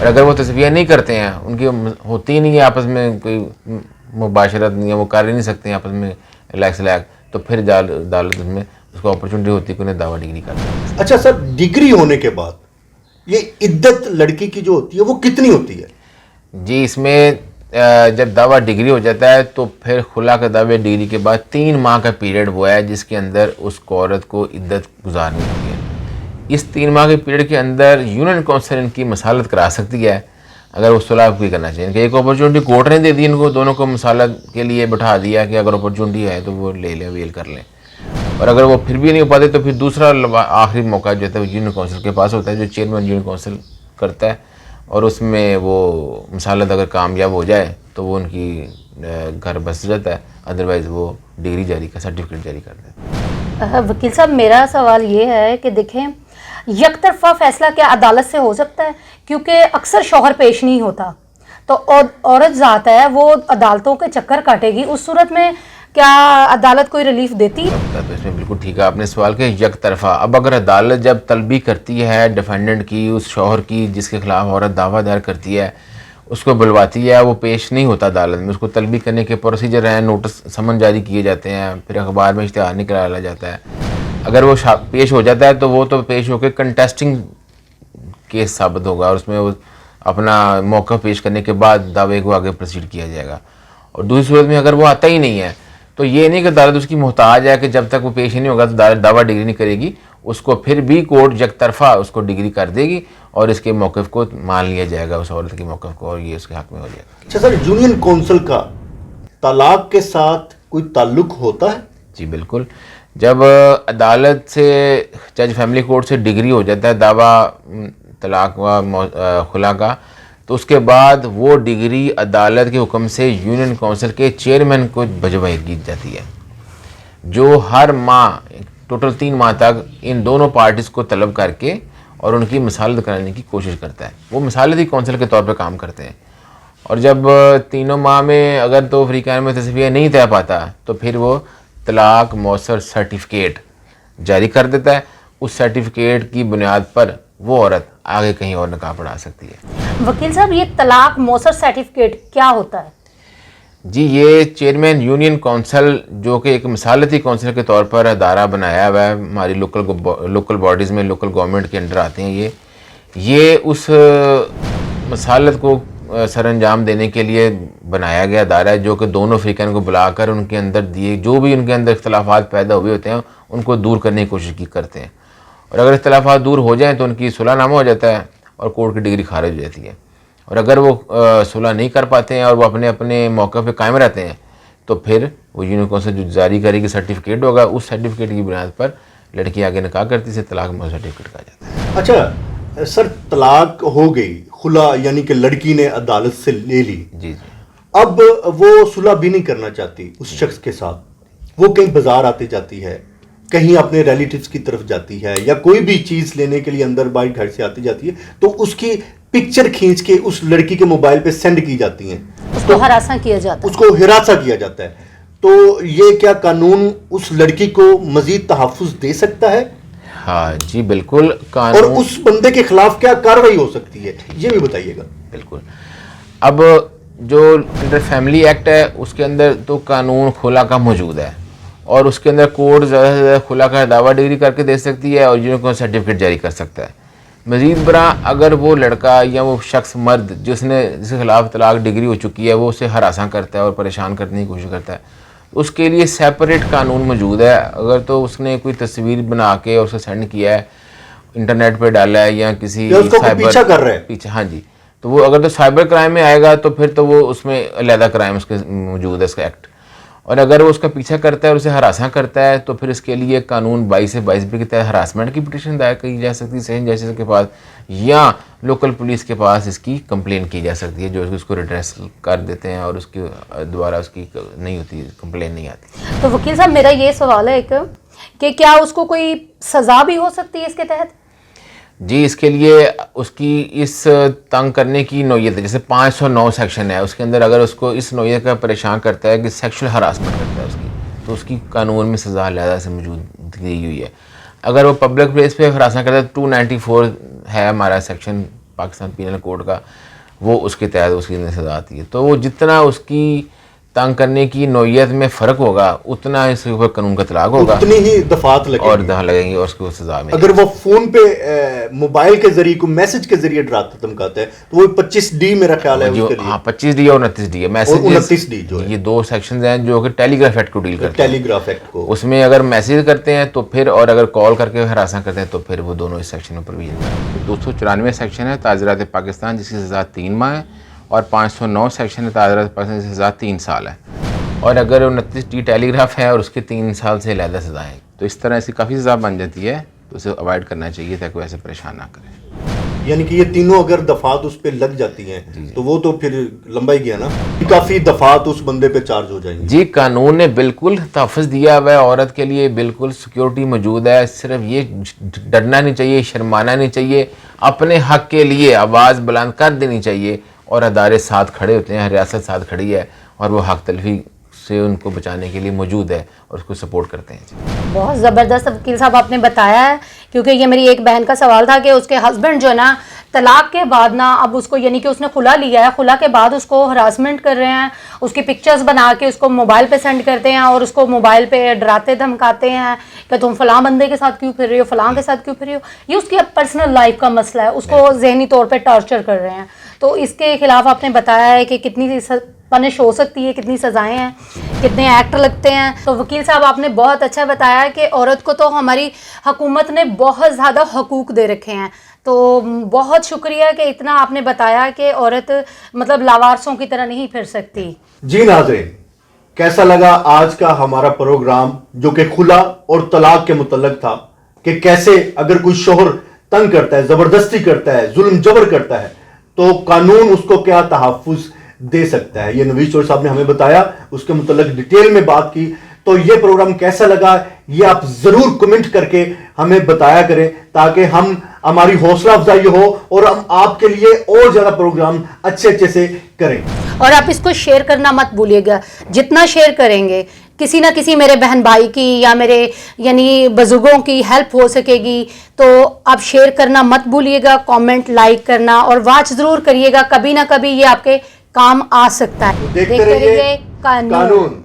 اور اگر وہ تصویہ نہیں کرتے ہیں, ان کی ہوتی ہی نہیں ہے آپس میں کوئی مباشرت نہیں ہے, وہ کر ہی نہیں سکتے ہیں آپس میں ریلیکس, تو پھر عدالت میں اس کو اپرچونٹی ہوتی ہے کہ انہیں دعویٰ ڈگری کر دیں. اچھا سر, ڈگری ہونے کے بعد یہ عدت لڑکی کی جو ہوتی ہے وہ کتنی ہوتی ہے؟ جی, اس میں جب دعویٰ ڈگری ہو جاتا ہے تو پھر خلا کا دعوے ڈگری کے بعد 3 ماہ کا پیریڈ وہ ہے جس کے اندر اس کو عورت کو عدت گزارنی ہوتی ہے. اس 3 ماہ کے پیریڈ کے اندر یونین کونسل ان کی مصالحت کرا سکتی ہے اگر وہ صلح کوئی کرنا چاہیے. کہ ایک اپرچونٹی کورٹ نے دے دی ان کو, دونوں کو مصالحت کے لیے بٹھا دیا کہ اگر اپرچونٹی ہے تو وہ لے لیں, ویل کر لیں. اور اگر وہ پھر بھی نہیں ہو پاتے تو پھر دوسرا آخری موقع جو ہے وہ یونین کونسل کے پاس ہوتا ہے, جو چیئرمین یونین کونسل کرتا ہے, اور اس میں وہ مصالحت اگر کامیاب ہو جائے تو وہ ان کی گھر بس جاتا ہے, ادروائز وہ ڈگری جاری کا سرٹیفکیٹ جاری کرتا ہے. وکیل صاحب, میرا سوال یہ ہے کہ دیکھیں, یک طرفہ فیصلہ کیا عدالت سے ہو سکتا ہے؟ کیونکہ اکثر شوہر پیش نہیں ہوتا تو عورت ذات ہے وہ عدالتوں کے چکر کاٹے گی, اس صورت میں کیا عدالت کوئی ریلیف دیتی ہے؟ تو اس میں بالکل ٹھیک ہے آپ نے سوال کیا, یک طرفہ. اب اگر عدالت جب طلبی کرتی ہے ڈیفینڈنٹ کی, اس شوہر کی جس کے خلاف عورت دعویٰ دائر کرتی ہے, اس کو بلواتی ہے, وہ پیش نہیں ہوتا عدالت میں, اس کو طلبی کرنے کے پروسیجر ہیں, نوٹس سمن جاری کیے جاتے ہیں, پھر اخبار میں اشتہار نکالا جاتا ہے. اگر وہ پیش ہو جاتا ہے تو وہ تو پیش ہو کے کنٹیسٹنگ کیس ثابت ہوگا, اور اس میں وہ اپنا موقع پیش کرنے کے بعد دعوے کو آگے پروسیڈ کیا جائے گا. اور دوسری صورت میں اگر وہ آتا ہی نہیں ہے تو یہ نہیں کہ عدالت اس کی محتاج ہے کہ جب تک وہ پیش ہی نہیں ہوگا تو عدالت دعویٰ ڈگری نہیں کرے گی, اس کو پھر بھی کورٹ یک طرفہ اس کو ڈگری کر دے گی اور اس کے موقف کو مان لیا جائے گا, اس عورت کے موقف کو, اور یہ اس کے حق میں ہو جائے گا. اچھا سر, یونین کونسل کا طلاق کے ساتھ کوئی تعلق ہوتا ہے؟ جی بالکل. جب عدالت سے جج فیملی کورٹ سے ڈگری ہو جاتا ہے دعویٰ طلاق و خلا کا, تو اس کے بعد وہ ڈگری عدالت کے حکم سے یونین کونسل کے چیئرمین کو بھجوائی کی جاتی ہے, جو ہر ماہ ٹوٹل 3 ماہ تک ان دونوں پارٹیز کو طلب کر کے اور ان کی مصالحت کرانے کی کوشش کرتا ہے. وہ مصالحتی کونسل کے طور پہ کام کرتے ہیں, اور جب 3 ماہ میں اگر تو فریقین میں تصویہ نہیں طے پاتا تو پھر وہ طلاق مؤثر سرٹیفکیٹ جاری کر دیتا ہے. اس سرٹیفکیٹ کی بنیاد پر وہ عورت آگے کہیں اور نکاح پڑھا سکتی ہے. وکیل صاحب, یہ طلاق مؤثر سرٹیفکیٹ کیا ہوتا ہے؟ جی, یہ چیئرمین یونین کونسل جو کہ ایک مصالحتی کونسل کے طور پر ادارہ بنایا ہوا ہے, ہماری لوکل باڈیز میں لوکل گورنمنٹ کے انڈر آتے ہیں, یہ اس مصالحت کو سر انجام دینے کے لیے بنایا گیا ادارہ ہے, جو کہ دونوں فریقین کو بلا کر ان کے اندر جو بھی ان کے اندر اختلافات پیدا ہوئے ہوتے ہیں ان کو دور کرنے کی کوشش کرتے ہیں, اور اگر اختلافات دور ہو جائیں تو ان کی صلح نامہ ہو جاتا ہے اور کورٹ کی ڈگری خارج ہو جاتی ہے. اور اگر وہ صلح نہیں کر پاتے ہیں اور وہ اپنے موقع پہ قائم رہتے ہیں تو پھر وہ یونین کونسل جو جاری کرے گی سرٹیفکیٹ ہوگا, اس سرٹیفکیٹ کی بنیاد پر لڑکی آگے نکاح کرتی سے طلاق مؤثر سرٹیفکیٹ کہا جاتا ہے. اچھا سر, طلاق ہو گئی, خلا یعنی کہ لڑکی نے عدالت سے لے لی, جی, اب وہ صلح بھی نہیں کرنا چاہتی اس شخص کے ساتھ, وہ کہیں بازار آتے جاتی ہے, کہیں اپنے ریلیٹیوز کی طرف جاتی ہے, یا کوئی بھی چیز لینے کے لیے اندر باہر گھر سے آتی جاتی ہے, تو اس کی پکچر کھینچ کے اس لڑکی کے موبائل پہ سینڈ کی جاتی ہیں, اس کو ہراساں کیا جاتا ہے, اس کو ہراساں کیا جاتا ہے. تو یہ کیا قانون اس لڑکی کو مزید تحفظ دے سکتا ہے؟ ہاں جی بالکل. اور اس بندے کے خلاف کیا کارروائی ہو سکتی ہے, یہ بھی بتائیے گا. بالکل. اب جو انڈر فیملی ایکٹ ہے اس کے اندر تو قانون خلا کا موجود ہے, اور اس کے اندر کورٹ زیادہ سے زیادہ خلا کا دعویٰ ڈگری کر کے دے سکتی ہے اور یونین کو سرٹیفکیٹ جاری کر سکتا ہے. مزید برآں اگر وہ لڑکا یا وہ شخص مرد جس کے خلاف طلاق ڈگری ہو چکی ہے وہ اسے ہراساں کرتا ہے اور پریشان کرنے کی کوشش کرتا ہے, اس کے لیے سیپریٹ قانون موجود ہے. اگر تو اس نے کوئی تصویر بنا کے اور اسے سینڈ کیا ہے, انٹرنیٹ پہ ڈالا ہے یا کسی پیچھا کر رہا ہے پیچھے, ہاں جی, تو وہ اگر تو سائبر کرائم میں آئے گا تو پھر تو وہ اس میں علیحدہ کرائم اس کے موجود ہے, اس کا ایکٹ. اور اگر وہ اس کا پیچھا کرتا ہے اور اسے ہراساں کرتا ہے تو پھر اس کے لیے قانون 22 سے 22B کے تحت ہراسمنٹ کی پٹیشن دائر کی جا سکتی ہے سیشن ججز کے پاس, یا لوکل پولیس کے پاس اس کی کمپلین کی جا سکتی ہے, جو اس کو ریڈریس کر دیتے ہیں اور اس کی دوبارہ اس کی نہیں ہوتی, کمپلین نہیں آتی. تو وکیل صاحب میرا یہ سوال ہے ایک کہ کیا اس کو کوئی سزا بھی ہو سکتی ہے اس کے تحت؟ جی, اس کے لیے اس کی اس تنگ کرنے کی نوعیت ہے, جیسے 509 سیکشن ہے, اس کے اندر اگر اس کو اس نوعیت کا پریشان کرتا ہے کہ سیکشل ہراسمنٹ کرتا ہے اس کی, تو اس کی قانون میں سزا علیحدہ سے موجود دی ہوئی ہے. اگر وہ پبلک پلیس پہ ہراساں کرتا ہے 294 ہے ہمارا سیکشن پاکستان پینل کوڈ کا، وہ اس کے تحت اس کی سزا آتی ہے. تو وہ جتنا اس کی تنگ کرنے کی نوعیت میں فرق ہوگا اتنا اس کے اوپر قانون کا اطلاق ہوگا، اتنی ہی دفعات لگیں اور دہاں لگیں گی اور اس کو سزا میں. اگر وہ فون پہ موبائل کے ذریعے کو میسج کے ذریعے ڈراتا دھمکاتا ہے تو وہ 25D میرا خیال ہے اس کے لیے. ہاں 25D اور 29D ہے. میسج 29D جو ہے یہ دو سیکشنز ہیں جو کہ ٹیلی گراف ایکٹ کو ڈیل کرتے ہیں. ٹیلی گراف ایکٹ کو اس میں اگر میسج کرتے ہیں تو پھر، اور اگر کال کر کے ہراساں کرتے ہیں تو پھر وہ دونوں اس سیکشن میں پروویژن ہے. 294 سیکشن ہے تعزیرات پاکستان جس کی سزا 3 ماہ ہے، اور 509 سیکشن ہے تعزیرات پاکستان جس کی سزا 3 سال ہے. اور اگر 29D ٹیلی گراف ہے اور اس کے 3 سال سے علیحدہ سزائیں، تو اس طرح ایسی کافی سزا بن جاتی ہے. تو اسے اوائڈ کرنا چاہیے تاکہ وہ ایسے پریشان نہ کرے. یعنی کہ یہ تینوں اگر دفعات اس پہ لگ جاتی ہیں تو وہ تو پھر لمبا ہی گیا نا، کافی دفعات اس بندے پہ چارج ہو جائیں گے. جی قانون نے بالکل تحفظ دیا ہوا ہے عورت کے لیے، بالکل سیکیورٹی موجود ہے. صرف یہ ڈرنا نہیں چاہیے، شرمانا نہیں چاہیے، اپنے حق کے لیے آواز بلند کر دینی چاہیے. اور ادارے ساتھ کھڑے ہوتے ہیں، ریاست ساتھ کھڑی ہے اور وہ حق تلفی سے ان کو بچانے کے لیے موجود ہے اور اس کو سپورٹ کرتے ہیں. بہت زبردست وکیل صاحب آپ نے بتایا ہے، کیونکہ یہ میری ایک بہن کا سوال تھا کہ اس کے ہسبینڈ جو ہے نا طلاق کے بعد نا اب اس کو، یعنی کہ اس نے خلا لیا ہے، خلا کے بعد اس کو ہراسمنٹ کر رہے ہیں، اس کی پکچرز بنا کے اس کو موبائل پہ سینڈ کرتے ہیں اور اس کو موبائل پہ ڈراتے دھمکاتے ہیں کہ تم فلاں بندے کے ساتھ کیوں پھر رہی ہو، فلاں کے ساتھ کیوں پھر رہی ہو. یہ اس کی اب پرسنل لائف کا مسئلہ ہے، اس کو ذہنی طور پہ ٹارچر کر رہے ہیں. تو اس کے خلاف آپ نے بتایا ہے کہ کتنی پنش ہو سکتی ہے، کتنی سزائیں ہیں، کتنے ایکٹ لگتے ہیں. تو وکیل صاحب آپ نے بہت اچھا بتایا کہ عورت کو تو ہماری حکومت نے بہت زیادہ حقوق دے رکھے ہیں. تو بہت شکریہ کہ اتنا آپ نے بتایا کہ عورت مطلب لاوارسوں کی طرح نہیں پھر سکتی. جی ناظرین، کیسا لگا آج کا ہمارا پروگرام جو کہ خلا اور طلاق کے متعلق تھا، کہ کیسے اگر کوئی شوہر تنگ کرتا ہے، زبردستی کرتا ہے، ظلم جبر کرتا ہے تو قانون اس کو کیا تحفظ دے سکتا ہے. یہ نوید چور صاحب نے ہمیں بتایا، اس کے متعلق ڈیٹیل میں بات کی. تو یہ پروگرام کیسا لگا یہ آپ ضرور کمنٹ کر کے ہمیں بتایا کریں تاکہ ہماری حوصلہ افزائی ہو اور ہم آپ کے لیے اور زیادہ پروگرام اچھے سے کریں. اور آپ اس کو شیئر کرنا مت بھولیے گا. جتنا شیئر کریں گے کسی نہ کسی میرے بہن بھائی کی یا میرے یعنی بزرگوں کی ہیلپ ہو سکے گی. تو آپ شیئر کرنا مت بھولیے گا، کامنٹ لائک کرنا اور واچ ضرور کریے گا. کبھی نہ کبھی یہ آپ کے کام آ سکتا ہے. دیکھتے رہیے قانون.